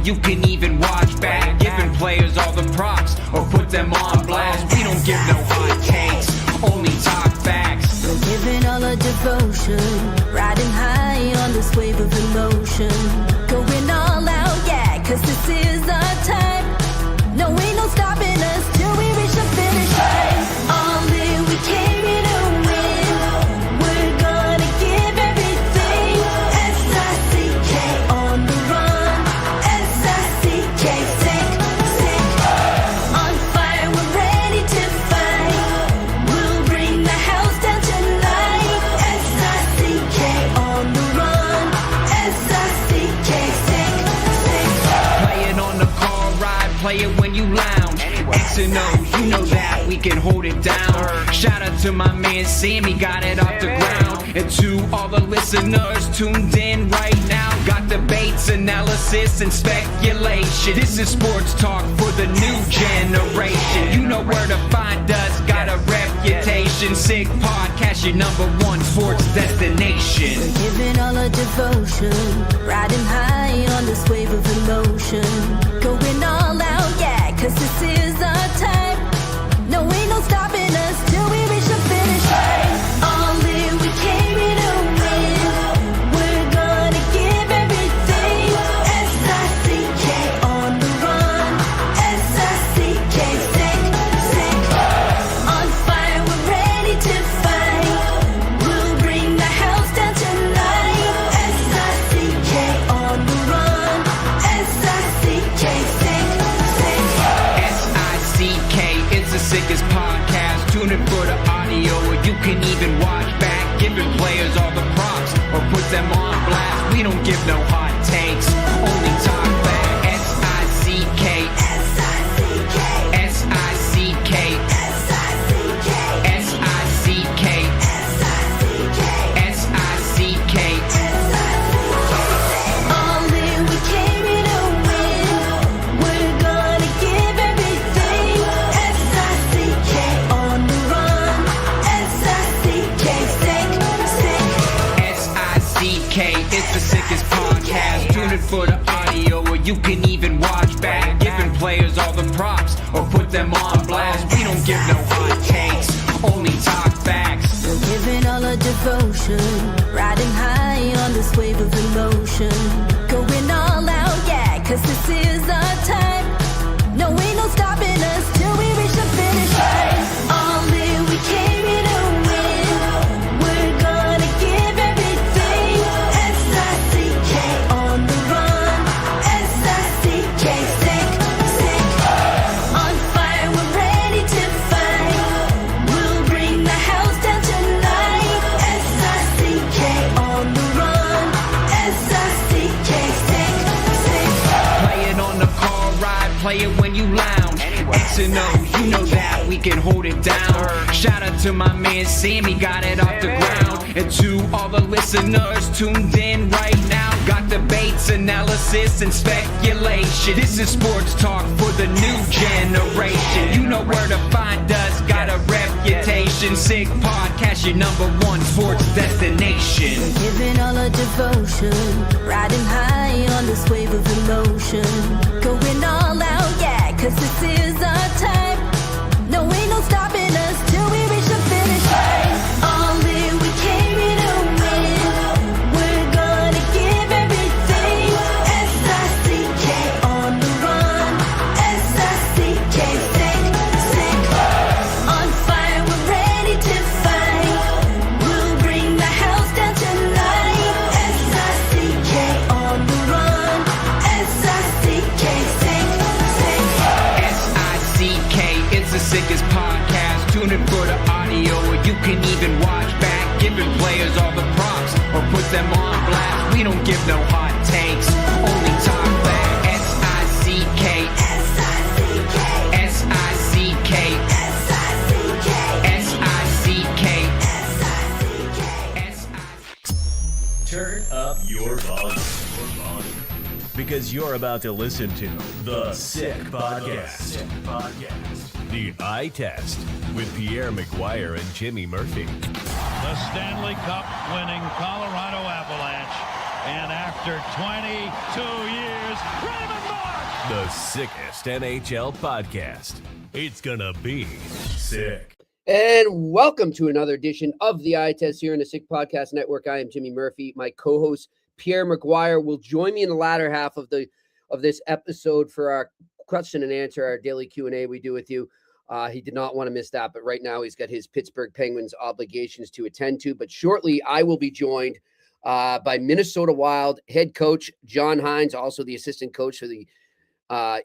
you can even watch back. Giving players all the props or put them on blast. We don't give no hot takes, only talk facts. We're giving all our devotion, riding high on this wave of emotion. Going all out, yeah, cause this is our time. No, ain't no stopping us till we reach the finish line. All in, we came here to win. We're gonna give everything. S-I-C-K on the run. S-I-C-K, sick, sick. On fire, we're ready to fight. We'll bring the house down tonight. S-I-C-K on the run. S-I-C-K, sick, sick. Play it on the car ride, play it when you lounge. X and O, you know that we can hold it down. Shout out to my man Sammy, got it off the ground. And to all the listeners tuned in right now, got debates, analysis, and speculation. This is sports talk for the new generation. You know where to find us, got a reputation. Sick podcast, your #1 sports destination. We're giving all our devotion, riding high on this wave of emotion. Going all out, yeah, cause this is our time. No, ain't no stopping us till we reach the finish line. All in, we came here to win. We're gonna give everything. S-I-C-K on the run. S-I-C-K, sick, sick. On fire, we're ready to fight. We'll bring the house down tonight. S-I-C-K on the run. S-I-C-K, sick, sick. S-I-C-K, it's the sickest podcast. Tune in for the audio, or you can even watch back. Giving players all the props or put them on blast. We don't give no hot takes, only talk back. S-I-C-K, S-I-C-K, S-I-C-K, S-I-C-K, S-I-C-K, S-I-C-K, S-I-C-K. all in, we came here to win. We're gonna give everything. S-I-C-K on the run. S-I-C-K, sick, sick. S-I-C-K, it's the sickest podcast. Tune in for the audio, or you can even watch back. Giving players all the props or put them on blast. We don't give no hot takes, only talk facts. We're giving all our devotion, riding high on this wave of emotion. Going all out, yeah, cause this is our time. No, ain't no stopping us till we reach the finish line. All in, we came here to win. We're gonna give everything. S-I-C-K on the run. S-I-C-K, sick, sick. On fire, we're ready to fight. We'll bring the house down tonight. S-I-C-K on the run. S-I-C-K, sick, sick. Play it on the car ride, play it when you lounge. X and O, you know that we can hold it down. Shout out to my man Sammy, got it off the ground. And to all the listeners tuned in right now, got debates, analysis, and speculation. This is sports talk for the new generation. You know where to find us, got a reputation. Sick podcast, your #1 sports destination. Giving all our devotion, riding high on this wave of emotion. Going all out, yeah, cause this is our time. No, ain't no stopping us till we reach the finish line. All in, we came here to win. We're gonna give everything. S-I-C-K on the run. S-I-C-K, sick, sick. On fire, we're ready to fight. We'll bring the house down tonight. S-I-C-K on the run. S-I-C-K, sick, sick. S-I-C-K, it's the sickest podcast. Tune in for the audio, or you can even watch back. Giving players all the props or put them on blast. We don't give no hot takes, only talk back. S-I-C-K, S-I-C-K, S-I-C-K, S-I-C-K, S-I-C-K, S-I-C-K. Turn up your volume. Because you're about to listen to The Sick Podcast. The Eye Test with Pierre McGuire and Jimmy Murphy. The Stanley Cup winning Colorado Avalanche. And after 22 years, Raymond Moore The sickest NHL podcast. It's gonna be sick. And welcome to another edition of the Eye Test here in the Sick Podcast Network. I am Jimmy Murphy. My co-host Pierre McGuire will join me in the latter half of this episode for our question and answer, our daily Q&A we do with you. He did not want to miss that, but right now he's got his Pittsburgh Penguins obligations to attend to. But shortly, I will be joined by Minnesota Wild head coach John Hynes, also the assistant coach for the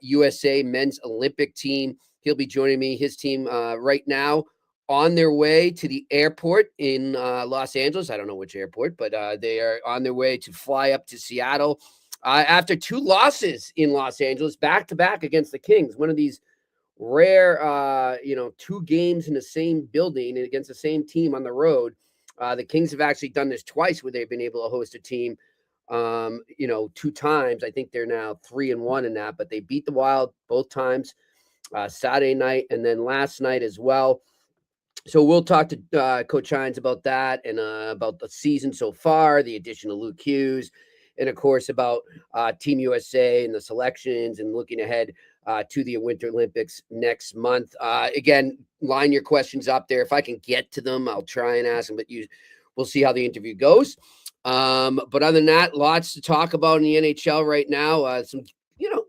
USA men's Olympic team. He'll be joining me, his team right now on their way to the airport in Los Angeles. I don't know which airport, but they are on their way to fly up to Seattle after two losses in Los Angeles, back-to-back against the Kings. One of these rare, two games in the same building and against the same team on the road. The Kings have actually done this twice where they've been able to host a team, two times. I think they're now 3-1 in that, but they beat the Wild both times, Saturday night and then last night as well. So we'll talk to Coach Hynes about that and about the season so far, the addition of Luke Hughes, and of course about Team USA and the selections and looking ahead to the Winter Olympics next month. Again, line your questions up there. If I can get to them, I'll try and ask them, but we'll see how the interview goes. But other than that, lots to talk about in the NHL right now.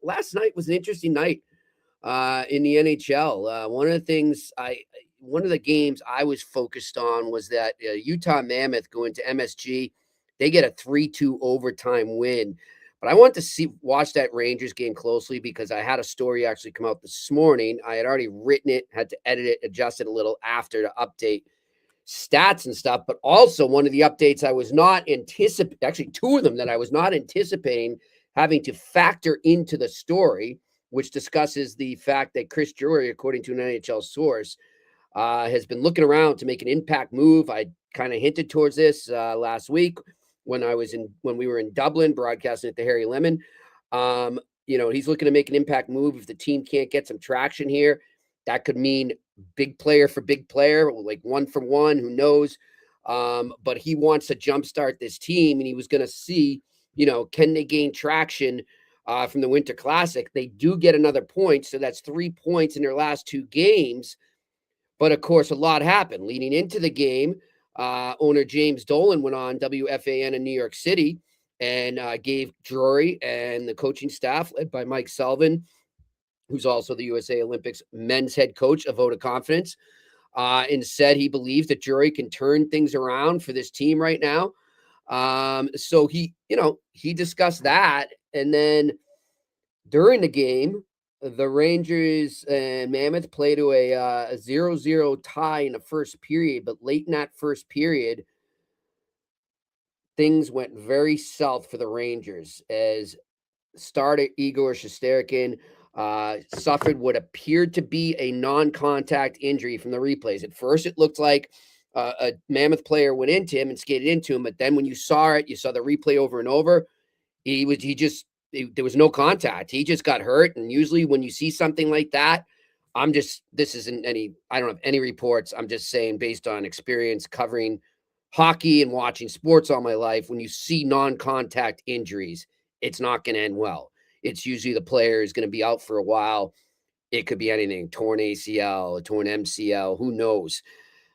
Last night was an interesting night in the NHL. One of the games I was focused on was that Utah Mammoth going to MSG. They get a 3-2 overtime win. But I want to watch that Rangers game closely because I had a story actually come out this morning. I had already written it, had to edit it, adjust it a little after to update stats and stuff. But also one of the updates I was not anticipating, actually two of them that I was not anticipating having to factor into the story, which discusses the fact that Chris Drury, according to an NHL source, has been looking around to make an impact move. I kind of hinted towards this last week when we were in Dublin broadcasting at the Harry Lemon. He's looking to make an impact move. If the team can't get some traction here, that could mean big player for big player, like one for one, who knows? But he wants to jumpstart this team, and he was going to see, can they gain traction from the Winter Classic? They do get another point, so that's 3 points in their last two games. But, of course, a lot happened. Leading into the game, owner James Dolan went on WFAN in New York City and gave Drury and the coaching staff, led by Mike Sullivan, who's also the USA Olympics men's head coach, a vote of confidence, and said he believes that Drury can turn things around for this team right now. So he discussed that. And then during the game, the Rangers and Mammoth played to a 0-0 tie in the first period, but late in that first period, things went very south for the Rangers as starter Igor Shesterkin suffered what appeared to be a non-contact injury from the replays. At first, it looked like a Mammoth player went into him and skated into him, but then when you saw it, you saw the replay over and over. There was no contact. He just got hurt. And usually when you see something like that, I don't have any reports. I'm just saying based on experience covering hockey and watching sports all my life, when you see non-contact injuries, it's not going to end well. It's usually the player is going to be out for a while. It could be anything, torn ACL, torn MCL, who knows?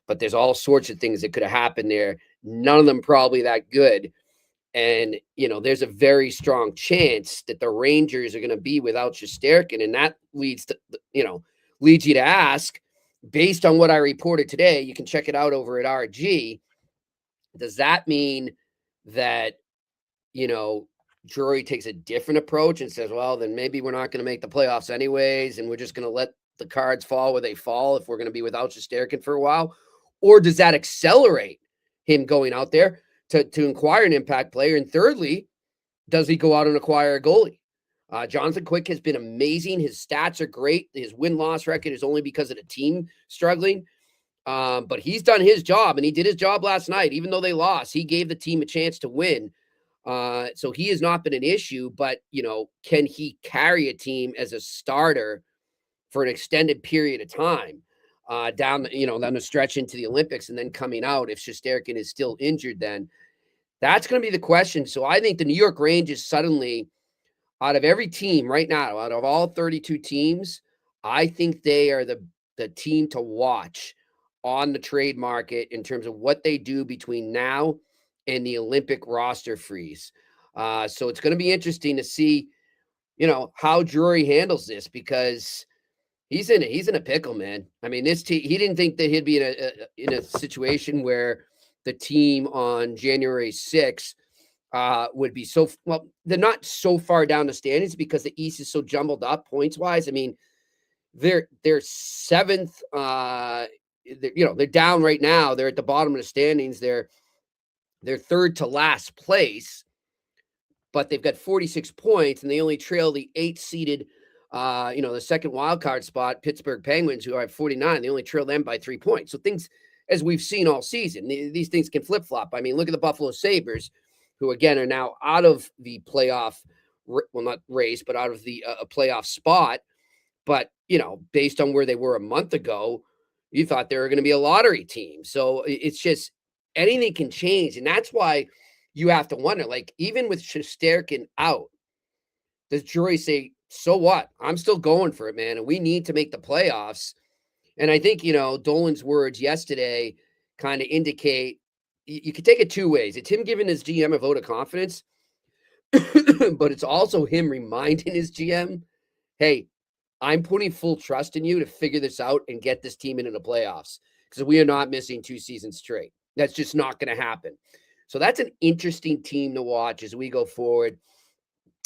But there's all sorts of things that could have happened there. None of them probably that good. And, there's a very strong chance that the Rangers are going to be without Shesterkin. And that leads you to ask, based on what I reported today, you can check it out over at RG. Does that mean that, Drury takes a different approach and says, well, then maybe we're not going to make the playoffs anyways, and we're just going to let the cards fall where they fall if we're going to be without Shesterkin for a while? Or does that accelerate him going out there to acquire an impact player? And thirdly, does he go out and acquire a goalie? Jonathan Quick has been amazing. His stats are great. His win-loss record is only because of the team struggling. But he's done his job, and he did his job last night. Even though they lost, he gave the team a chance to win. So he has not been an issue, but, can he carry a team as a starter for an extended period of time down the stretch into the Olympics and then coming out if Shesterkin is still injured then? That's going to be the question. So I think the New York Rangers suddenly out of every team right now, out of all 32 teams, I think they are the team to watch on the trade market in terms of what they do between now and the Olympic roster freeze. So it's going to be interesting to see, how Drury handles this, because he's in a pickle, man. I mean, this team, he didn't think that he'd be in a situation where the team on January 6th would be so well. They're not so far down the standings because the East is so jumbled up points wise. I mean, they're seventh. They're down right now. They're at the bottom of the standings. They're third to last place, but they've got 46 points, and they only trail the 8th-seeded, the second wild card spot, Pittsburgh Penguins, who are at 49. They only trail them by 3 points. So things, as we've seen all season, these things can flip-flop. I mean, look at the Buffalo Sabres, who, again, are now out of the playoff, not race, but out of the playoff spot. But, based on where they were a month ago, you thought they were going to be a lottery team. So it's just anything can change. And that's why you have to wonder, like, even with Shesterkin out, does Drury say, so what? I'm still going for it, man. And we need to make the playoffs. And I think, Dolan's words yesterday kind of indicate you could take it two ways. It's him giving his GM a vote of confidence, but it's also him reminding his GM, hey, I'm putting full trust in you to figure this out and get this team into the playoffs, because we are not missing 2 seasons straight. That's just not going to happen. So that's an interesting team to watch as we go forward.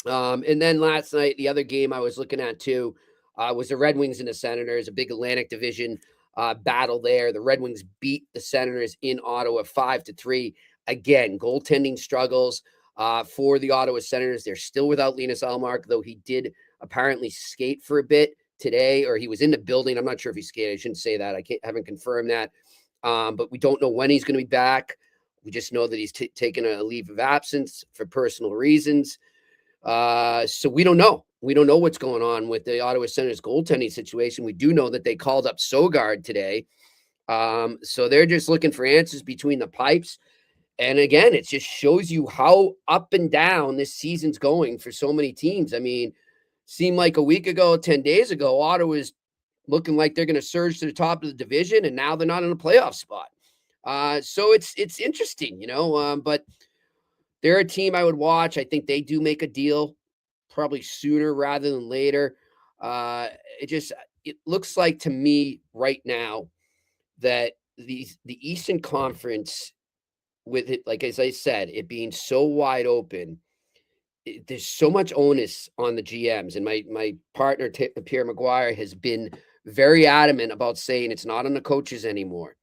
And then last night, the other game I was looking at too was the Red Wings and the Senators, a big Atlantic Division battle there. The Red Wings beat the Senators in Ottawa 5-3. Again, goaltending struggles for the Ottawa Senators. They're still without Linus Ullmark, though he did apparently skate for a bit today, or he was in the building. I'm not sure if he skated. I shouldn't say that. Haven't confirmed that. But we don't know when he's going to be back. We just know that he's taken a leave of absence for personal reasons. So we don't know. We don't know what's going on with the Ottawa Senators goaltending situation. We do know that they called up Sogard today. So they're just looking for answers between the pipes. And again, it just shows you how up and down this season's going for so many teams. I mean, seemed like a week ago, 10 days ago, Ottawa's looking like they're going to surge to the top of the division, and now they're not in a playoff spot. So it's interesting, but they're a team I would watch. I think they do make a deal probably sooner rather than later. It looks like to me right now that the Eastern Conference, with it, like, as I said, it being so wide open, there's so much onus on the GMs. And my partner, Pierre McGuire, has been very adamant about saying it's not on the coaches anymore.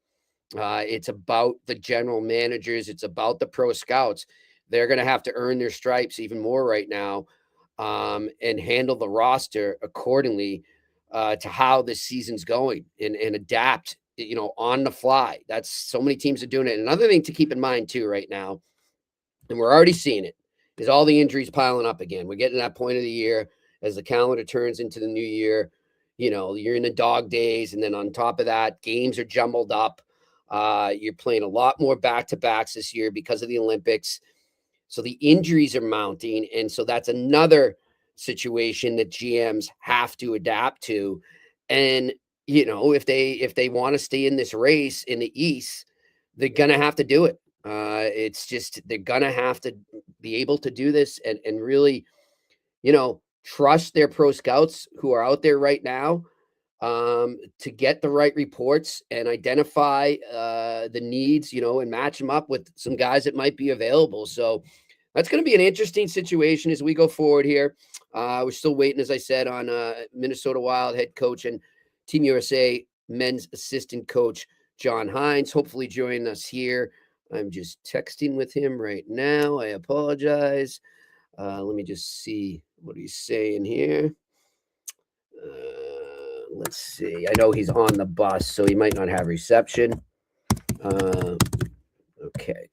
It's about the general managers. It's about the pro scouts. They're going to have to earn their stripes even more right now, and handle the roster accordingly to how this season's going, and adapt, on the fly. That's so many teams are doing it. Another thing to keep in mind too right now, and we're already seeing it, is all the injuries piling up again. We're getting to that point of the year as the calendar turns into the new year. You're in the dog days, and then on top of that, games are jumbled up. You're playing a lot more back-to-backs this year because of the Olympics. So the injuries are mounting. And so that's another situation that GMs have to adapt to. And, if they want to stay in this race in the East, they're going to have to do it. It's just, they're going to have to be able to do this and really, trust their pro scouts who are out there right now, to get the right reports and identify the needs, and match them up with some guys that might be available. So that's going to be an interesting situation as we go forward here. We're still waiting, as I said, on Minnesota Wild head coach and Team USA men's assistant coach, John Hynes, hopefully joining us here. I'm just texting with him right now. I apologize. Let me just see what he's saying here. Let's see. I know he's on the bus, so he might not have reception. Okay,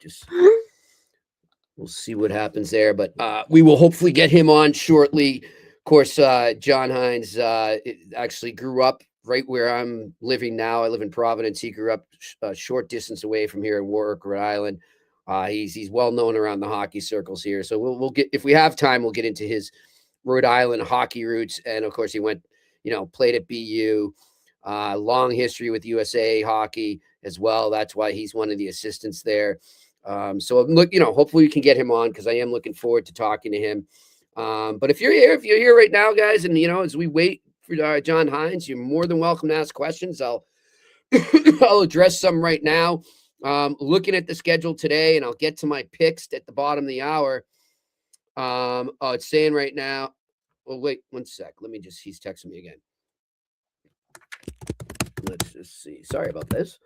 we'll see what happens there, but we will hopefully get him on shortly. Of course, John Hynes actually grew up right where I'm living now. I live in Providence. He grew up a short distance away from here in Warwick, Rhode Island. He's well known around the hockey circles here. So we'll get, if we have time, we'll get into his Rhode Island hockey roots. And of course, he went, played at BU, long history with USA hockey as well. That's why he's one of the assistants there. So look, hopefully we can get him on, because I am looking forward to talking to him. But if you're here right now, guys, and as we wait for John Hynes, you're more than welcome to ask questions. I'll address some right now. Looking at the schedule today, and I'll get to my picks at the bottom of the hour. It's saying right now. Well, wait 1 sec. He's texting me again. Let's just see. Sorry about this.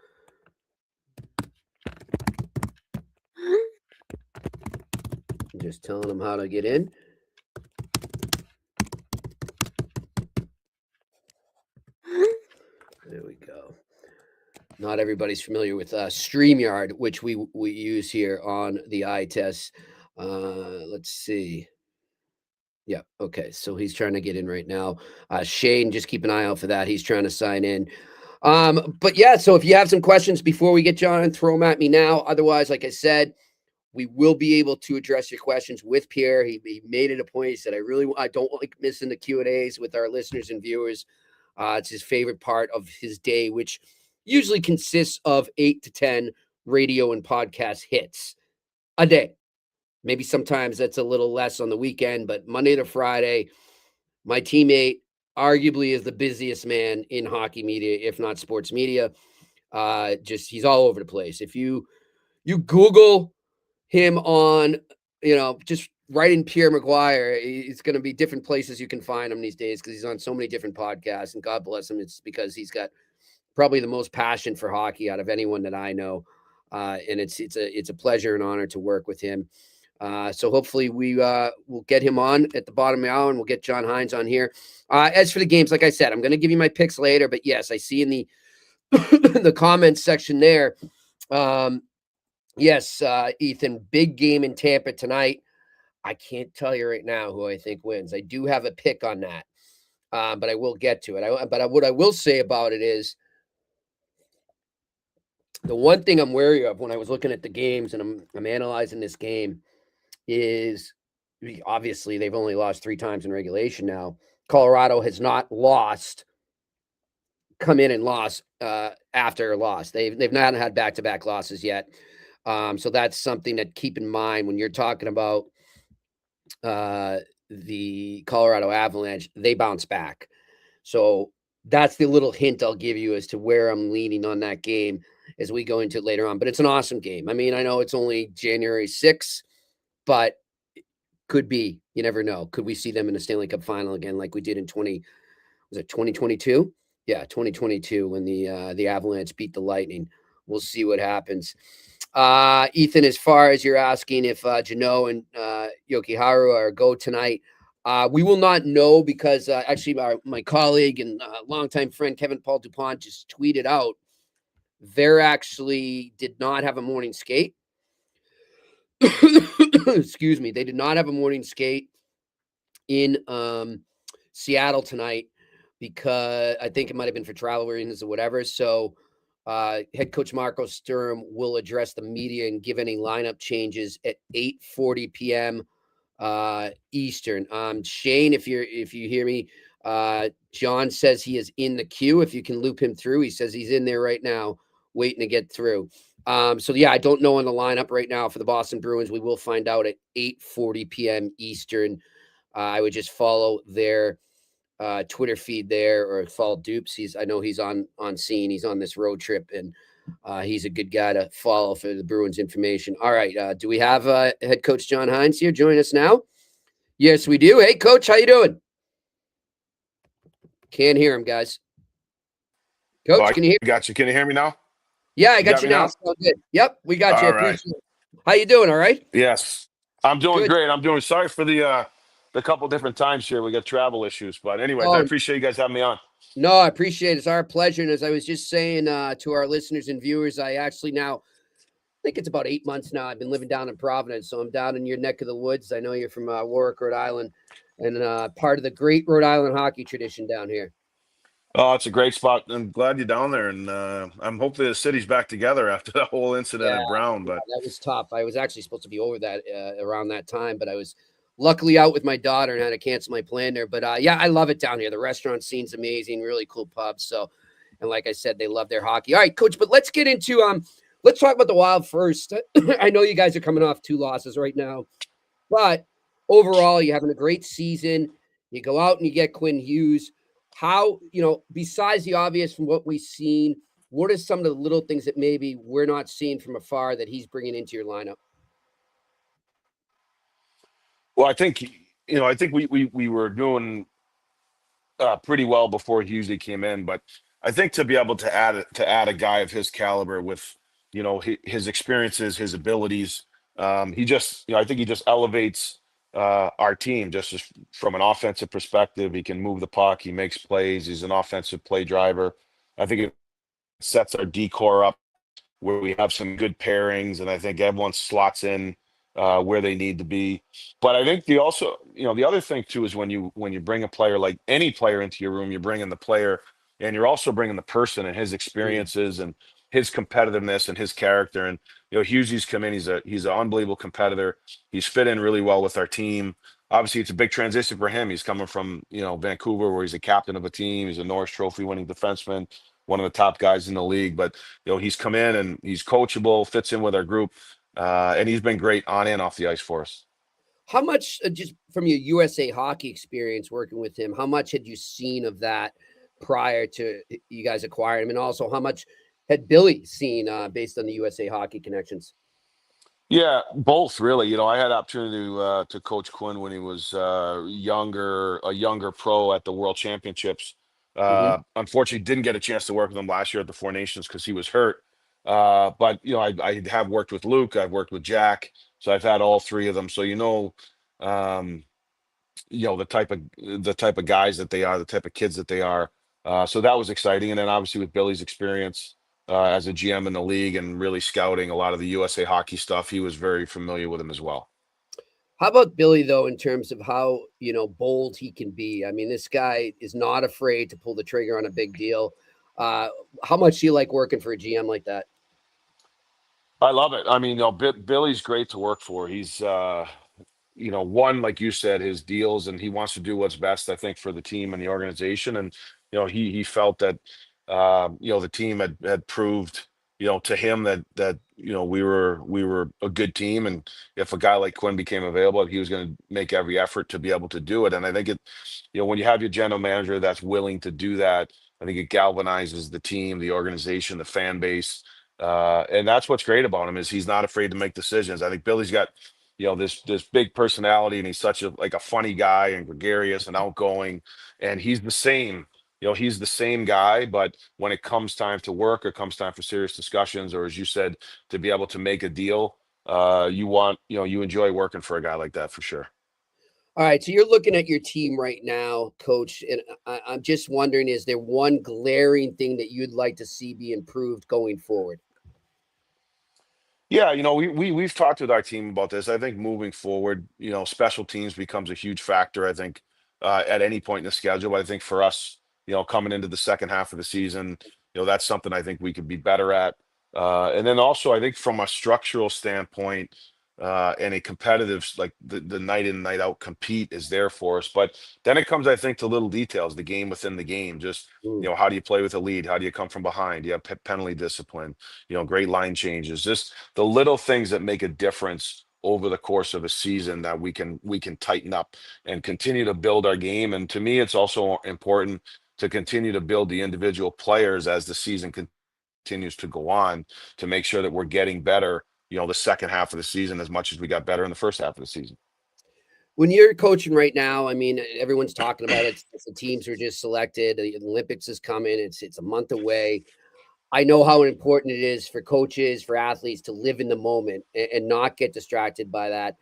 I'm just telling him how to get in. There we go. Not everybody's familiar with StreamYard, which we use here on the eye test. Let's see. Yeah. Okay. So he's trying to get in right now. Shane, just keep an eye out for that. He's trying to sign in. But yeah, so if you have some questions before we get John, throw them at me now. Otherwise, like I said, we will be able to address your questions with Pierre. He made it a point. He said, I don't like missing the Q&As with our listeners and viewers. It's his favorite part of his day, which usually consists of 8 to 10 radio and podcast hits a day. Maybe sometimes that's a little less on the weekend, but Monday to Friday, my teammate arguably is the busiest man in hockey media, if not sports media. He's all over the place. If you Google him on, just write in Pierre McGuire, it's going to be different places you can find him these days, because he's on so many different podcasts, and God bless him. It's because he's got probably the most passion for hockey out of anyone that I know. And it's a pleasure and honor to work with him. So hopefully we will get him on at the bottom of the hour, and we'll get John Hynes on here. As for the games, like I said, I'm going to give you my picks later, but yes, I see in the the comments section there. Yes, Ethan, big game in Tampa tonight. I can't tell you right now who I think wins. I do have a pick on that, but I will get to it. What I will say about it is, the one thing I'm wary of when I was looking at the games and I'm analyzing this game is, obviously they've only lost 3 times in regulation now. Colorado has not come in and lost after a loss. They've not had back-to-back losses yet. So that's something to keep in mind when you're talking about the Colorado Avalanche. They bounce back. So that's the little hint I'll give you as to where I'm leaning on that game as we go into it later on. But it's an awesome game. I mean, I know it's only January 6th, but it could be. You never know. Could we see them in the Stanley Cup final again, like we did in 2022? Yeah, 2022, when the Avalanche beat the Lightning. We'll see what happens. Ethan, as far as you're asking if Jano and Yokiharu are go tonight, we will not know, because actually my colleague and longtime friend Kevin Paul DuPont just tweeted out they're actually did not have a morning skate. Excuse me. They did not have a morning skate in Seattle tonight, because I think it might have been for travel reasons or whatever. So head coach Marco Sturm will address the media and give any lineup changes at 8:40 p.m. Eastern. Shane, if you hear me, John says he is in the queue. If you can loop him through, he says he's in there right now, waiting to get through. So yeah, I don't know on the lineup right now for the Boston Bruins. We will find out at 8:40 p.m. Eastern. I would just follow their Twitter feed there, or follow Dupes. I know he's on scene. He's on this road trip, and he's a good guy to follow for the Bruins information. All right. Do we have head coach John Hynes here? Join us now. Yes, we do. Hey, coach, how you doing? Can't hear him, guys. Coach, can you hear me? Got you. Can you hear me now? Yeah, I got you now. Sounds good. Yep, we got you. All right. Appreciate it. How you doing? All right? Yes. I'm doing Good. great. I'm doing sorry for the couple different times here. We got travel issues. But anyways, I appreciate you guys having me on. No, I appreciate it. It's our pleasure. And as I was just saying to our listeners and viewers, I actually now think it's about 8 months now. I've been living down in Providence. So I'm down in your neck of the woods. I know you're from Warwick, Rhode Island, and part of the great Rhode Island hockey tradition down here. Oh, it's a great spot. I'm glad you're down there. And I'm hopefully the city's back together after that whole incident at Brown. But that was tough. I was actually supposed to be over that around that time, but I was luckily out with my daughter and had to cancel my plan there. But yeah, I love it down here. The restaurant scene's amazing, really cool pubs. So, and like I said, they love their hockey. All right, coach, but let's get into let's talk about the Wild first. I know you guys are coming off 2 losses right now, but overall, you're having a great season. You go out and you get Quinn Hughes. How, besides the obvious from what we've seen, what are some of the little things that maybe we're not seeing from afar that he's bringing into your lineup? Well, I think we were doing pretty well before Hughes came in, but I think to be able to add a guy of his caliber with his experiences, his abilities, he just I think he just elevates our team just from an offensive perspective. He can move the puck, he makes plays, he's an offensive play driver. I think it sets our decor up where we have some good pairings, and I think everyone slots in where they need to be. But I think the other thing too is when you bring a player like any player into your room, you're bringing the player, and you're also bringing the person and his experiences and his competitiveness and his character. And Hughes come in, he's an unbelievable competitor. He's fit in really well with our team. Obviously, it's a big transition for him. He's coming from Vancouver, where he's a captain of a team. He's a Norris Trophy winning defenseman, one of the top guys in the league. But he's come in and he's coachable, fits in with our group, and he's been great on and off the ice for us. How much, just from your USA hockey experience working with him, how much had you seen of that prior to you guys acquiring him? And also, how much had Billy seen based on the USA hockey connections? Yeah, both really. I had opportunity to coach Quinn when he was a younger pro at the World Championships. Hmm. Unfortunately, didn't get a chance to work with him last year at the Four Nations because he was hurt. But I have worked with Luke, I've worked with Jack, so I've had all 3 of them. So um, the type of guys that they are, the type of kids that they are. So that was exciting. And then obviously with Billy's experience as a GM in the league and really scouting a lot of the USA hockey stuff, he was very familiar with him as well. How about Billy, though, in terms of how, bold he can be? I mean, this guy is not afraid to pull the trigger on a big deal. How much do you like working for a GM like that? I love it. I mean, Billy's great to work for. He's one, like you said, his deals, and he wants to do what's best, I think, for the team and the organization. And he felt that the team had proved to him that we were a good team, and if a guy like Quinn became available, he was going to make every effort to be able to do it. And I think when you have your general manager that's willing to do that, I think it galvanizes the team, the organization, the fan base. And that's what's great about him, is he's not afraid to make decisions. I think Billy's got this big personality, and he's such a funny guy and gregarious and outgoing, and he's the same guy. But when it comes time to work, or comes time for serious discussions, or as you said, to be able to make a deal, you enjoy working for a guy like that for sure. All right, so you're looking at your team right now, Coach, and I'm just wondering, is there one glaring thing that you'd like to see be improved going forward? Yeah, we've talked with our team about this. I think moving forward, special teams becomes a huge factor, I think, at any point in the schedule. But I think for us, coming into the second half of the season, that's something I think we could be better at. And then also, I think from a structural standpoint, and a competitive, like the night in, night out compete is there for us. But then it comes, I think, to little details, the game within the game. Just, Mm. how do you play with a lead? How do you come from behind? Do you have penalty discipline? Great line changes. Just the little things that make a difference over the course of a season that we can tighten up and continue to build our game. And to me, it's also important to continue to build the individual players as the season continues to go on, to make sure that we're getting better, the second half of the season, as much as we got better in the first half of the season. When you're coaching right now, I mean, everyone's talking about it. The teams are just selected. The Olympics is coming. It's a month away. I know how important it is for coaches, for athletes to live in the moment and not get distracted by that.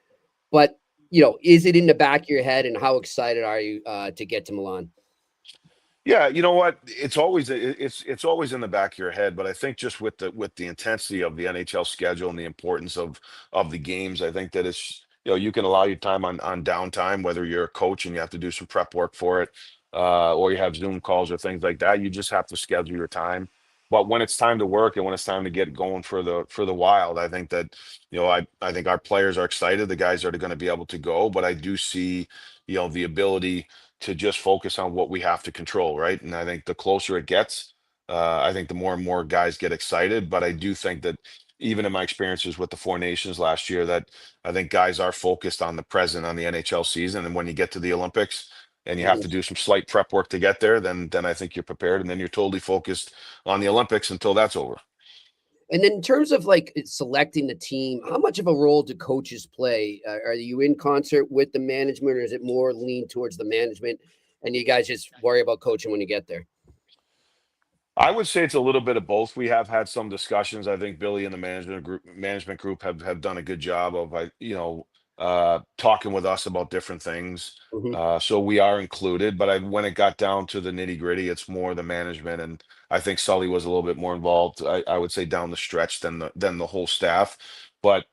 But, is it in the back of your head, and how excited are you to get to Milan? Yeah, you know what? It's always in the back of your head, but I think just with the intensity of the NHL schedule and the importance of the games, I think that it's you can allow your time on downtime, whether you're a coach and you have to do some prep work for it, or you have Zoom calls or things like that. You just have to schedule your time. But when it's time to work and when it's time to get going for the Wild, I think that, I think our players are excited. The guys are going to be able to go, but I do see, the ability to just focus on what we have to control, right? And I think the closer it gets, I think the more and more guys get excited. But I do think that even in my experiences with the Four Nations last year, that I think guys are focused on the present, on the NHL season. And when you get to the Olympics and you have to do some slight prep work to get there, then I think you're prepared, and then you're totally focused on the Olympics until that's over. And then in terms of like selecting the team, how much of a role do coaches play? Are you in concert with the management, or is it more lean towards the management and you guys just worry about coaching when you get there? I would say it's a little bit of both. We have had some discussions. I think Billy and the management group have done a good job of talking with us about different things. Mhm. So we are included, but when it got down to the nitty gritty, it's more the management, and I think Sully was a little bit more involved. I would say down the stretch than the whole staff, but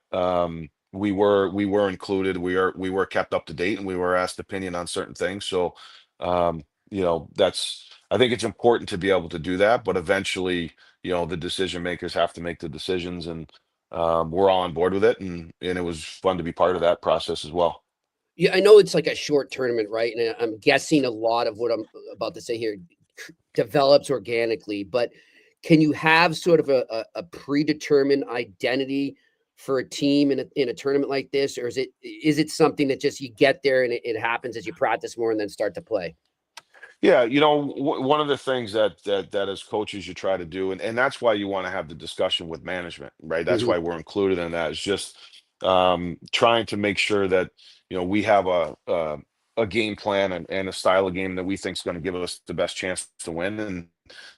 we were included. We were kept up to date, and we were asked opinion on certain things. So that's, I think it's important to be able to do that, but eventually, the decision makers have to make the decisions, and we're all on board with it, and it was fun to be part of that process as well. Yeah, I know it's like a short tournament, right? And I'm guessing a lot of what I'm about to say here develops organically, but can you have sort of a predetermined identity for a team in a tournament like this? Or is it something that just you get there and it happens as you practice more and then start to play? Yeah, one of the things that as coaches you try to do, and that's why you want to have the discussion with management, right? That's Mhm. why we're included in that. It's just trying to make sure that we have a game plan and a style of game that we think is going to give us the best chance to win, and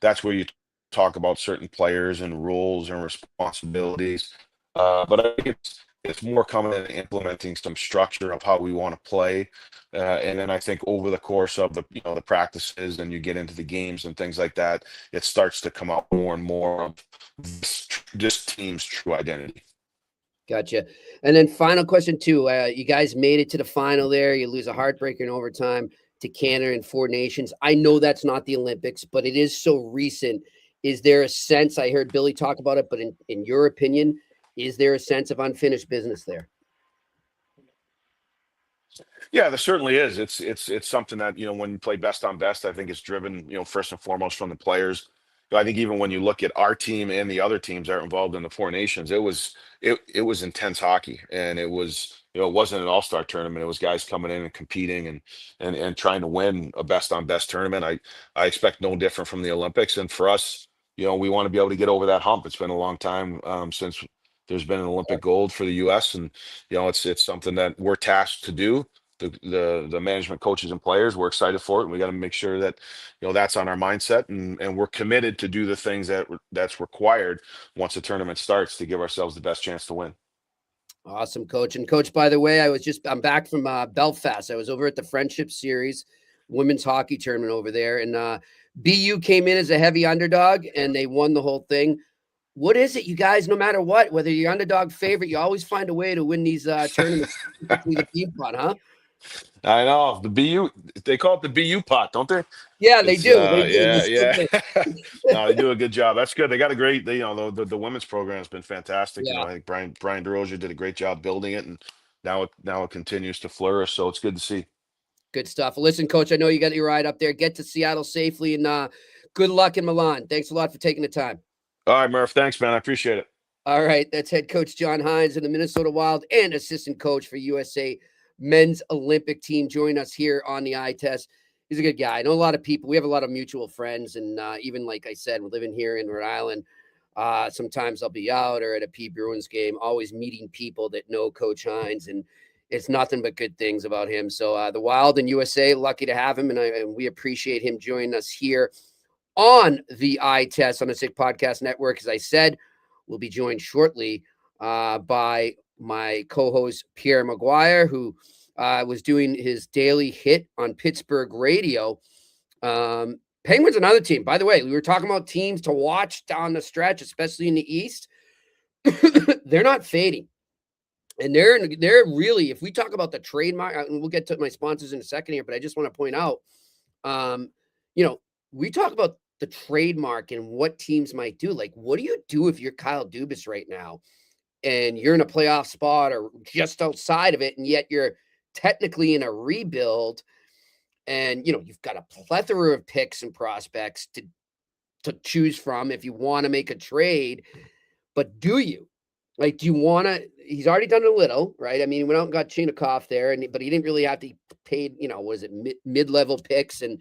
that's where you talk about certain players and rules and responsibilities. But I think it's more coming in and implementing some structure of how we want to play, and then I think over the course of the practices, and you get into the games and things like that, it starts to come out more and more of this team's true identity. Gotcha. And then final question too. You guys made it to the final there. You lose a heartbreaker in overtime to Canada and Four Nations. I know that's not the Olympics, but it is so recent. Is there a sense, I heard Billy talk about it, but in your opinion, is there a sense of unfinished business there? Yeah, there certainly is. It's something that, when you play best on best, I think it's driven, first and foremost from the players. I think even when you look at our team and the other teams that are involved in the Four Nations, it was intense hockey, and it wasn't an all-star tournament. It was guys coming in and competing and trying to win a best on best tournament. I expect no different from the Olympics, and for us, we want to be able to get over that hump. It's been a long time since there's been an Olympic gold for the U.S., and it's something that we're tasked to do. The management, coaches, and players, we're excited for it, and we got to make sure that that's on our mindset, and we're committed to do the things that's required once the tournament starts to give ourselves the best chance to win. Awesome, coach. And coach, by the way, I'm back from Belfast. I was over at the Friendship Series women's hockey tournament over there, and BU came in as a heavy underdog and they won the whole thing. What is it, you guys, no matter what, whether you're underdog favorite, you always find a way to win these tournaments, specifically the team pot, huh? I know the BU, they call it the BU pot, don't they? Yeah, they It's do. They do. yeah, They still yeah. do. No, they do a good job. That's good. They got a great, the women's program has been fantastic. Yeah. I think Brian DeRozier did a great job building it, and now it continues to flourish. So it's good to see. Good stuff. Well, listen, coach, I know you got your ride up there. Get to Seattle safely, and good luck in Milan. Thanks a lot for taking the time. All right, Murph. Thanks, man. I appreciate it. All right, that's head coach John Hynes of the Minnesota Wild and assistant coach for USA men's Olympic team. Join us here on the eye test. He's a good guy. I know a lot of people. We have a lot of mutual friends, and even like I said, we're living here in Rhode Island. Sometimes I'll be out or at a P Bruins game, always meeting people that know Coach Hynes, and it's nothing but good things about him. So the Wild and USA, lucky to have him, and we appreciate him joining us here on the eye test on the Sick Podcast Network. As I said, we'll be joined shortly by my co-host Pierre Maguire, who was doing his daily hit on Pittsburgh radio. Penguins, another team. By the way, we were talking about teams to watch down the stretch, especially in the East. They're not fading. And they're really, if we talk about the trade market, and we'll get to my sponsors in a second here, but I just want to point out, we talk about the trademark and what teams might do. Like, what do you do if you're Kyle Dubas right now and you're in a playoff spot or just outside of it, and yet you're technically in a rebuild, and you've got a plethora of picks and prospects to choose from if you want to make a trade. But do you? Like, do you want to? He's already done a little, right? I mean, he went out and got Chinnikov there, but he didn't really have to pay, was it mid-level picks and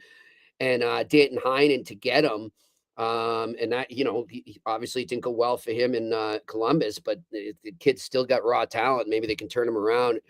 Danton Heinen to get him. And that, he obviously didn't go well for him in Columbus, but the kid's still got raw talent. Maybe they can turn him around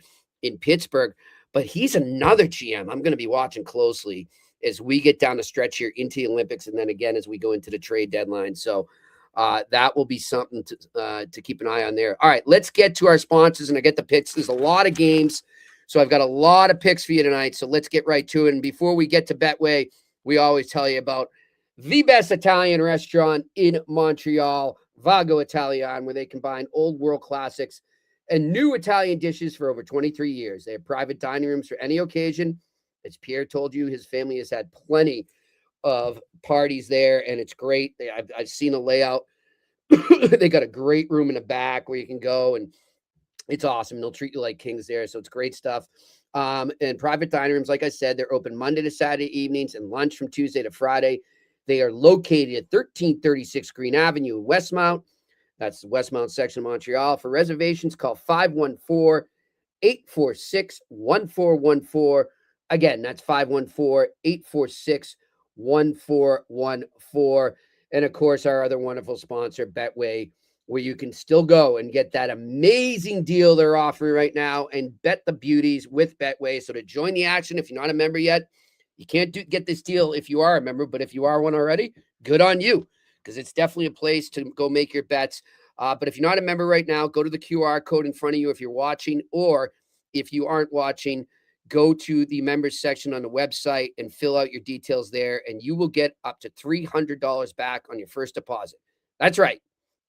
in Pittsburgh. But he's another GM I'm going to be watching closely as we get down the stretch here into the Olympics, and then again as we go into the trade deadline. So that will be something to keep an eye on there. All right, let's get to our sponsors, and I get the picks. There's a lot of games, so I've got a lot of picks for you tonight. So let's get right to it. And before we get to Betway, we always tell you about the best Italian restaurant in Montreal, Vago Italian, where they combine old world classics and new Italian dishes for over 23 years. They have private dining rooms for any occasion. As Pierre told you, his family has had plenty of parties there, and it's great. I've seen the layout. They got a great room in the back where you can go, and it's awesome. They'll treat you like kings there, so it's great stuff. And private dining rooms, like I said, they're open Monday to Saturday evenings and lunch from Tuesday to Friday. They are located at 1336 Green Avenue in Westmount. That's the Westmount section of Montreal. For reservations, call 514-846-1414. Again, that's 514-846-1414. And of course, our other wonderful sponsor, Betway, where you can still go and get that amazing deal they're offering right now and bet the beauties with Betway. So to join the action, if you're not a member yet, you can't get this deal if you are a member, but if you are one already, good on you, because it's definitely a place to go make your bets. But if you're not a member right now, go to the QR code in front of you if you're watching, or if you aren't watching, go to the members section on the website and fill out your details there, and you will get up to $300 back on your first deposit. That's right.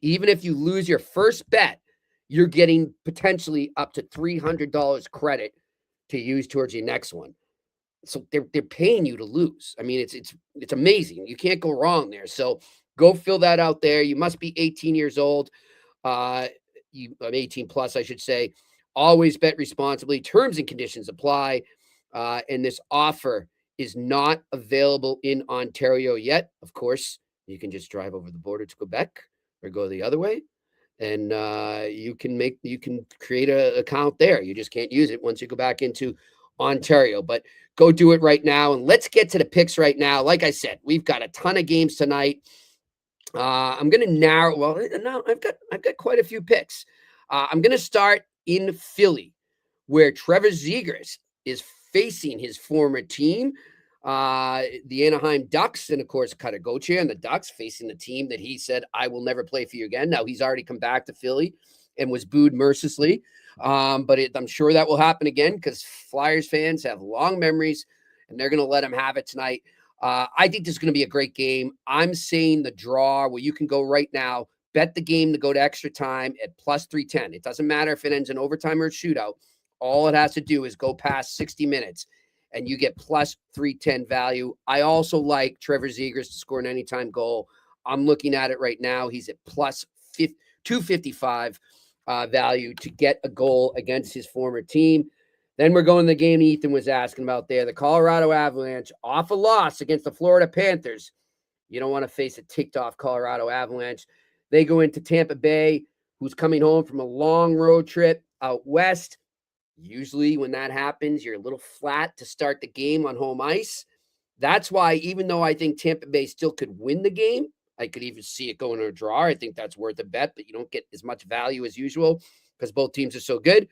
Even if you lose your first bet, you're getting potentially up to $300 credit to use towards your next one. So they're paying you to lose. I mean, it's amazing. You can't go wrong there. So go fill that out there. You must be 18 years old. I'm 18 plus, I should say. Always bet responsibly. Terms and conditions apply. And this offer is not available in Ontario yet. Of course, you can just drive over the border to Quebec or go the other way, and you can create an account there. You just can't use it once you go back into Ontario. But go do it right now, and let's get to the picks right now. Like I said, we've got a ton of games tonight. I'm going to narrow. Well, no, I've got quite a few picks. I'm going to start in Philly, where Trevor Zegras is facing his former team, the Anaheim Ducks, and of course Katagoche and the Ducks facing the team that he said, I will never play for you again. Now he's already come back to Philly and was booed mercilessly. But I'm sure that will happen again, because Flyers fans have long memories, and they're going to let him have it tonight. I think this is going to be a great game. I'm saying the draw, where you can go right now, bet the game to go to extra time at plus 310. It doesn't matter if it ends in overtime or a shootout. All it has to do is go past 60 minutes, and you get plus 310 value. I also like Trevor Zegras to score an anytime goal. I'm looking at it right now. He's at plus 255 value to get a goal against his former team. Then we're going to the game Ethan was asking about there. The Colorado Avalanche off a loss against the Florida Panthers. You don't want to face a ticked-off Colorado Avalanche. They go into Tampa Bay, who's coming home from a long road trip out west. Usually when that happens, you're a little flat to start the game on home ice. That's why, even though I think Tampa Bay still could win the game, I could even see it going to a draw. I think that's worth a bet, but you don't get as much value as usual because both teams are so good.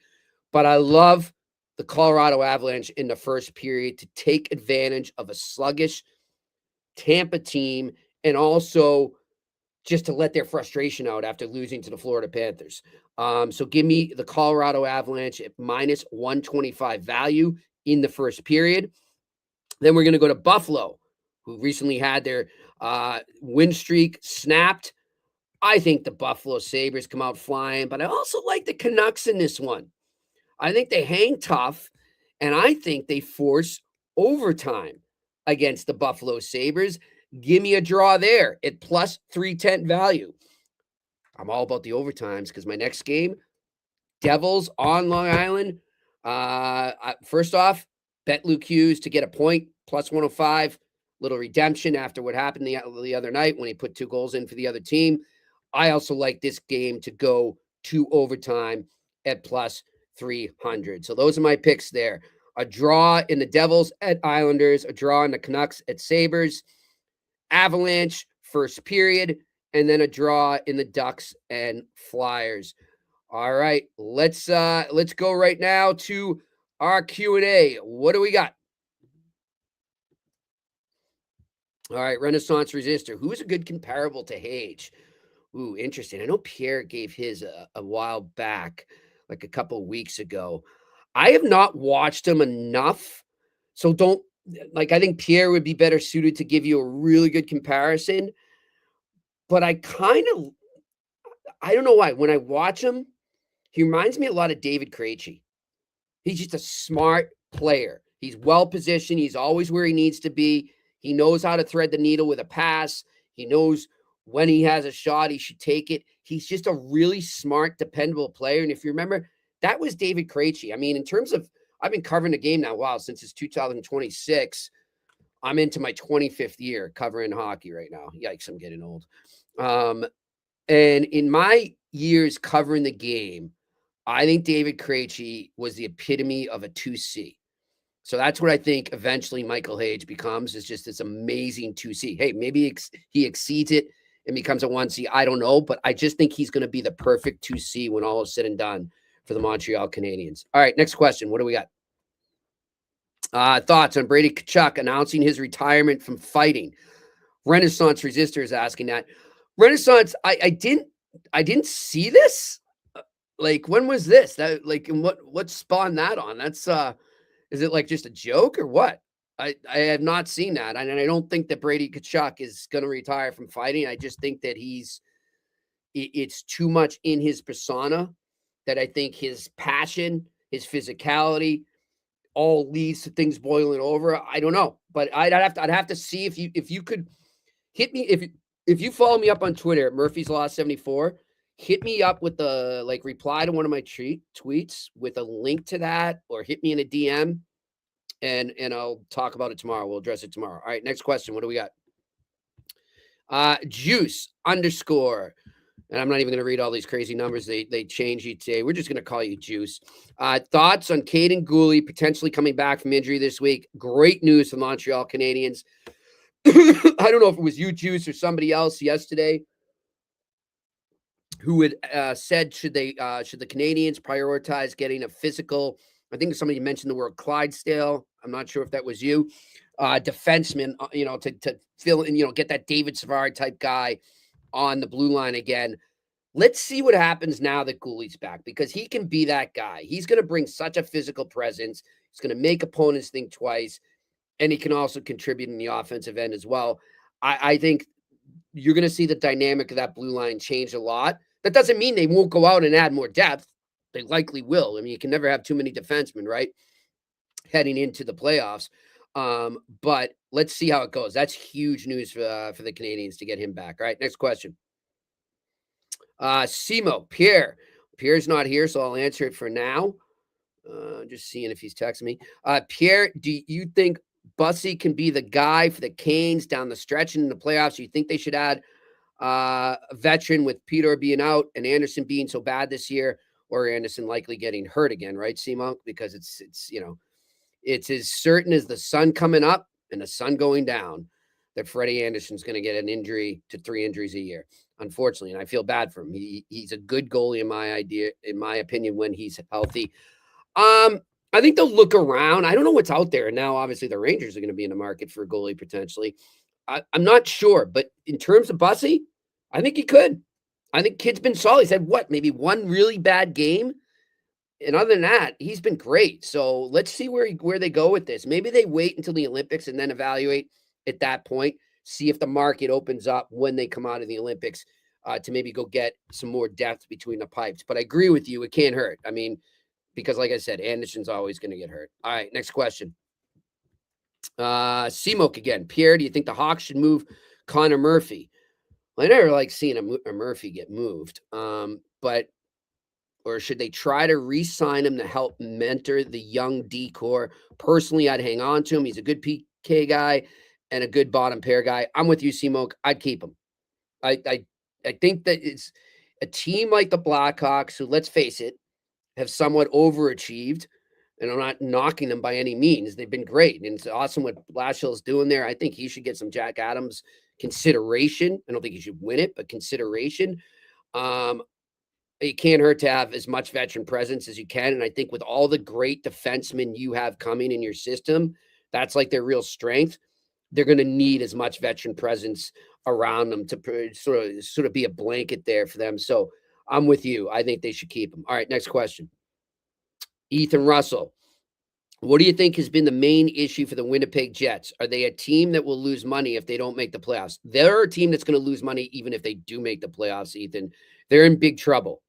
But I love the Colorado Avalanche in the first period to take advantage of a sluggish Tampa team, and also just to let their frustration out after losing to the Florida Panthers. So give me the Colorado Avalanche at minus 125 value in the first period. Then we're going to go to Buffalo, who recently had their win streak snapped. I think the Buffalo Sabres come out flying, but I also like the Canucks in this one. I think they hang tough, and I think they force overtime against the Buffalo Sabres. Give me a draw there at plus 310 value. I'm all about the overtimes because my next game, Devils on Long Island. First off, bet Luke Hughes to get a point, plus 105. Little redemption after what happened the other night when he put 2 goals in for the other team. I also like this game to go to overtime at plus 300. So those are my picks there. A draw in the Devils at Islanders, a draw in the Canucks at Sabres, Avalanche first period, and then a draw in the Ducks and Flyers. All right, let's go right now to our Q&A. What do we got? All right, Renaissance Resistor. Who's a good comparable to Hage? Ooh, interesting. I know Pierre gave his a while back, like a couple weeks ago. I have not watched him enough, so don't like. I think Pierre would be better suited to give you a really good comparison. But I don't know why. When I watch him, he reminds me a lot of David Krejci. He's just a smart player. He's well positioned. He's always where he needs to be. He knows how to thread the needle with a pass. He knows when he has a shot, he should take it. He's just a really smart, dependable player. And if you remember, that was David Krejci. I mean, in terms of, I've been covering the game now, wow, since it's 2026. I'm into my 25th year covering hockey right now. Yikes, I'm getting old. And in my years covering the game, I think David Krejci was the epitome of a 2C. So that's what I think eventually Michael Hage becomes, is just this amazing 2C. Hey, maybe he exceeds it and becomes a 1C. I don't know, but I just think he's going to be the perfect 2C when all is said and done for the Montreal Canadiens. All right, next question. What do we got? Thoughts on Brady Tkachuk announcing his retirement from fighting? Renaissance Resistor is asking that. Renaissance, I didn't see this. Like, when was this? That, like, and what spawned that on? That's is it like just a joke or what? I have not seen that. And I don't think that Brady Tkachuk is going to retire from fighting. I just think that it's too much in his persona that I think his passion, his physicality, all leads to things boiling over. I don't know, but I'd have to see if you could hit me if you follow me up on Twitter at Murphy's Law 74. Hit me up with the reply to one of my tweets with a link to that, or hit me in a DM, and I'll talk about it tomorrow. We'll address it tomorrow. All right, next question. What do we got? Juice _ and I'm not even going to read all these crazy numbers. They change each day. We're just going to call you Juice. Thoughts on Caden Gooley potentially coming back from injury this week? Great news for the Montreal Canadiens. I don't know if it was you, Juice, or somebody else yesterday who had said should the Canadiens prioritize getting a physical? I think somebody mentioned the word Clydesdale. I'm not sure if that was you. Defenseman, to fill in, get that David Savard type guy on the blue line again. Let's see what happens now that Gooley's back, because he can be that guy. He's going to bring such a physical presence. He's going to make opponents think twice, and he can also contribute in the offensive end as well. I think you're going to see the dynamic of that blue line change a lot. That doesn't mean they won't go out and add more depth. They likely will. I mean, you can never have too many defensemen, right, heading into the playoffs. But let's see how it goes. That's huge news for the Canadiens to get him back. All right, next question. Simo, Pierre's not here, so I'll answer it for now. Just seeing if he's texting me. Pierre, do you think Bussy can be the guy for the Canes down the stretch and in the playoffs? Do you think they should add a veteran with Peter being out and Anderson being so bad this year, or Anderson likely getting hurt again, right, Simo? Because it's as certain as the sun coming up and the sun going down that Freddie Anderson's going to get an injury to 3 injuries a year, unfortunately. And I feel bad for him. He's a good goalie in my opinion, when he's healthy. I think they'll look around. I don't know what's out there. And now, obviously, the Rangers are going to be in the market for a goalie potentially. I'm not sure. But in terms of Bussy, I think he could. I think kid's been solid. He's had maybe one really bad game. And other than that, he's been great. So let's see where they go with this. Maybe they wait until the Olympics and then evaluate at that point, see if the market opens up when they come out of the Olympics to maybe go get some more depth between the pipes. But I agree with you. It can't hurt. I mean, because like I said, Anderson's always going to get hurt. All right, next question. Seamoke again. Pierre, do you think the Hawks should move Connor Murphy? Well, I never like seeing a Murphy get moved. But or should they try to re-sign him to help mentor the young D-core? Personally, I'd hang on to him. He's a good PK guy and a good bottom pair guy. I'm with you, Seamoke. I'd keep him. I think that it's a team like the Blackhawks, who, let's face it, have somewhat overachieved. And I'm not knocking them by any means. They've been great. And it's awesome what Blashill's doing there. I think he should get some Jack Adams consideration. I don't think he should win it, but consideration. It can't hurt to have as much veteran presence as you can. And I think with all the great defensemen you have coming in your system, that's like their real strength. They're going to need as much veteran presence around them to sort of be a blanket there for them. So I'm with you. I think they should keep them. All right, next question. Ethan Russell. What do you think has been the main issue for the Winnipeg Jets? Are they a team that will lose money if they don't make the playoffs? They're a team that's going to lose money even if they do make the playoffs, Ethan. They're in big trouble.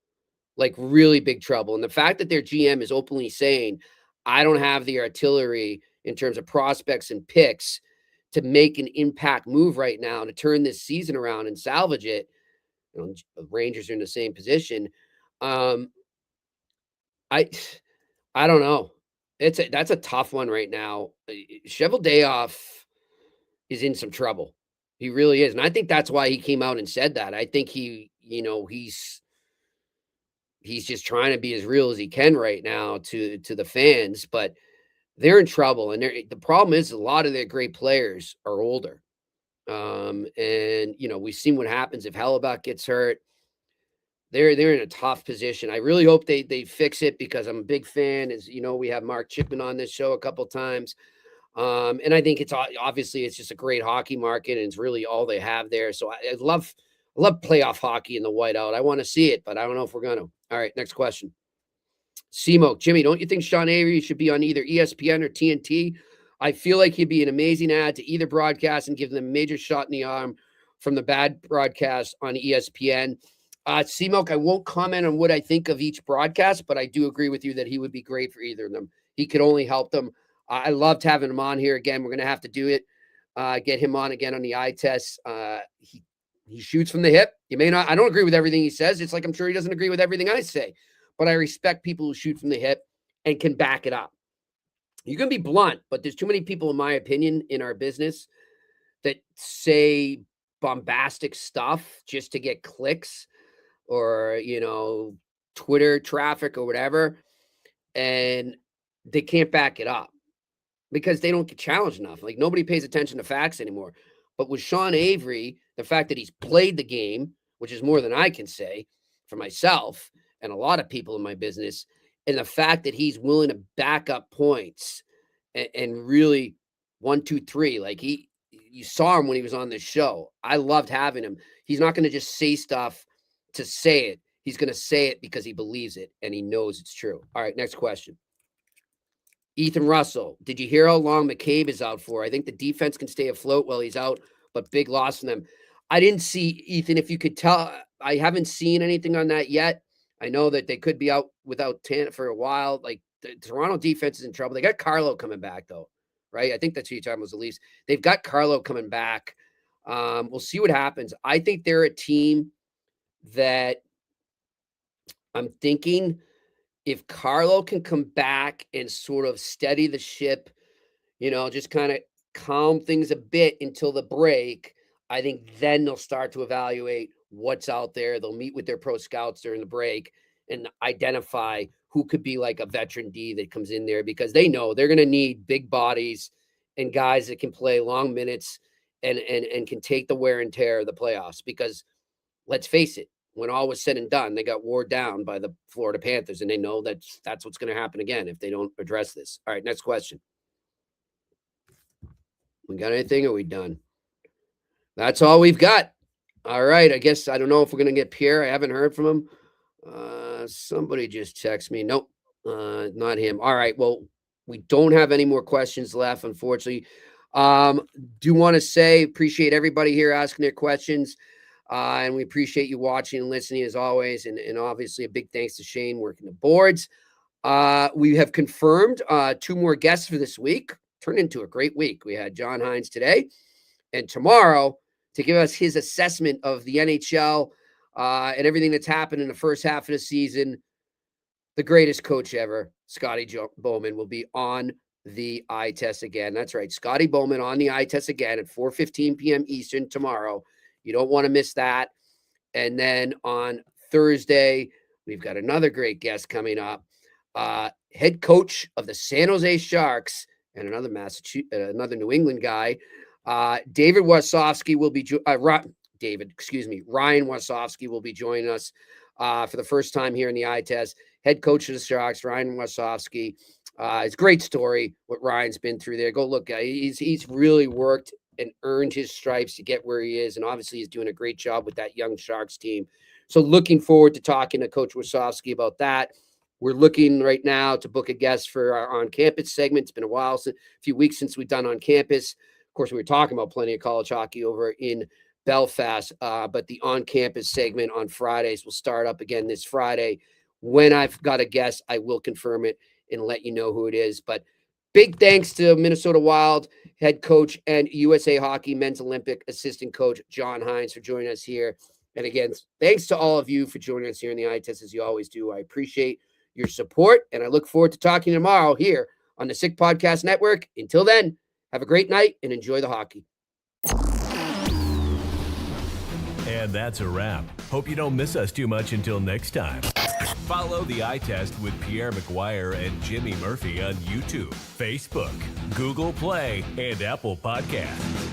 Like really big trouble. And the fact that their GM is openly saying, I don't have the artillery in terms of prospects and picks to make an impact move right now to turn this season around and salvage it. You know, the Rangers are in the same position. I don't know. That's a tough one right now. Cheveldayoff is in some trouble. He really is. And I think that's why he came out and said that. I think he's just trying to be as real as he can right now to the fans, but they're in trouble. And the problem is a lot of their great players are older. And we've seen what happens if Hellebuck gets hurt. They're in a tough position. I really hope they fix it, because I'm a big fan. As you know, we have Mark Chipman on this show a couple times. And I think it's obviously it's just a great hockey market, and it's really all they have there. So I love playoff hockey in the whiteout. I want to see it, but I don't know if we're going to. All right, next question. Seamoke. Jimmy, don't you think Sean Avery should be on either ESPN or TNT? I feel like he'd be an amazing add to either broadcast and give them a major shot in the arm from the bad broadcast on ESPN. Seamoke, I won't comment on what I think of each broadcast, but I do agree with you that he would be great for either of them. He could only help them. I loved having him on here again. We're going to have to do it. Get him on again on the eye test. He shoots from the hip. I don't agree with everything he says. It's like I'm sure he doesn't agree with everything I say, but I respect people who shoot from the hip and can back it up. You can be blunt, but there's too many people, in my opinion, in our business that say bombastic stuff just to get clicks or, Twitter traffic or whatever. And they can't back it up because they don't get challenged enough. Like, nobody pays attention to facts anymore. But with Sean Avery, the fact that he's played the game, which is more than I can say for myself and a lot of people in my business, and the fact that he's willing to back up points and really 1, 2, 3, like you saw him when he was on this show. I loved having him. He's not going to just say stuff to say it. He's going to say it because he believes it and he knows it's true. All right, next question. Ethan Russell, did you hear how long McCabe is out for? I think the defense can stay afloat while he's out, but big loss for them. I didn't see, Ethan, if you could tell, I haven't seen anything on that yet. I know that they could be out without Tant for a while. Like, the Toronto defense is in trouble. They got Carlo coming back, though, right? I think that's who you're talking about, was the Leafs. They've got Carlo coming back. We'll see what happens. I think they're a team that I'm thinking if Carlo can come back and sort of steady the ship, just kind of calm things a bit until the break, I think then they'll start to evaluate what's out there. They'll meet with their pro scouts during the break and identify who could be like a veteran D that comes in there, because they know they're going to need big bodies and guys that can play long minutes and can take the wear and tear of the playoffs. Because let's face it, when all was said and done, they got wore down by the Florida Panthers, and they know that's what's going to happen again if they don't address this. All right, next question. We got anything, or are we done? That's all we've got. All right, I guess I don't know if we're going to get Pierre. I haven't heard from him. Somebody just texted me. Nope, not him. All right, well, we don't have any more questions left, unfortunately. Do want to say appreciate everybody here asking their questions. And we appreciate you watching and listening as always. And obviously a big thanks to Shane working the boards. We have confirmed 2 more guests for this week. turned into a great week. We had John Hynes today and tomorrow to give us his assessment of the NHL and everything that's happened in the first half of the season. The greatest coach ever, Scotty Bowman, will be on the eye test again. That's right. Scotty Bowman on the eye test again at 4:15 p.m. Eastern tomorrow. You don't want to miss that. And then on Thursday, we've got another great guest coming up. Head coach of the San Jose Sharks and another New England guy. Ryan Wasowski will be joining us for the first time here in the eye test. Head coach of the Sharks, Ryan Wasowski. It's a great story what Ryan's been through there. Go look. He's really worked and earned his stripes to get where he is. And obviously he's doing a great job with that young Sharks team. So looking forward to talking to Coach Wasowski about that. We're looking right now to book a guest for our on-campus segment. It's been a few weeks since we've done on campus. Of course, we were talking about plenty of college hockey over in Belfast, but the on-campus segment on Fridays will start up again this Friday. When I've got a guest, I will confirm it and let you know who it is. But big thanks to Minnesota Wild head coach and USA Hockey Men's Olympic assistant coach John Hynes for joining us here. And again, thanks to all of you for joining us here in the eye test as you always do. I appreciate your support, and I look forward to talking tomorrow here on the Sick Podcast Network. Until then, have a great night and enjoy the hockey. And that's a wrap. Hope you don't miss us too much until next time. Follow the eye test with Pierre McGuire and Jimmy Murphy on YouTube, Facebook, Google Play, and Apple Podcasts.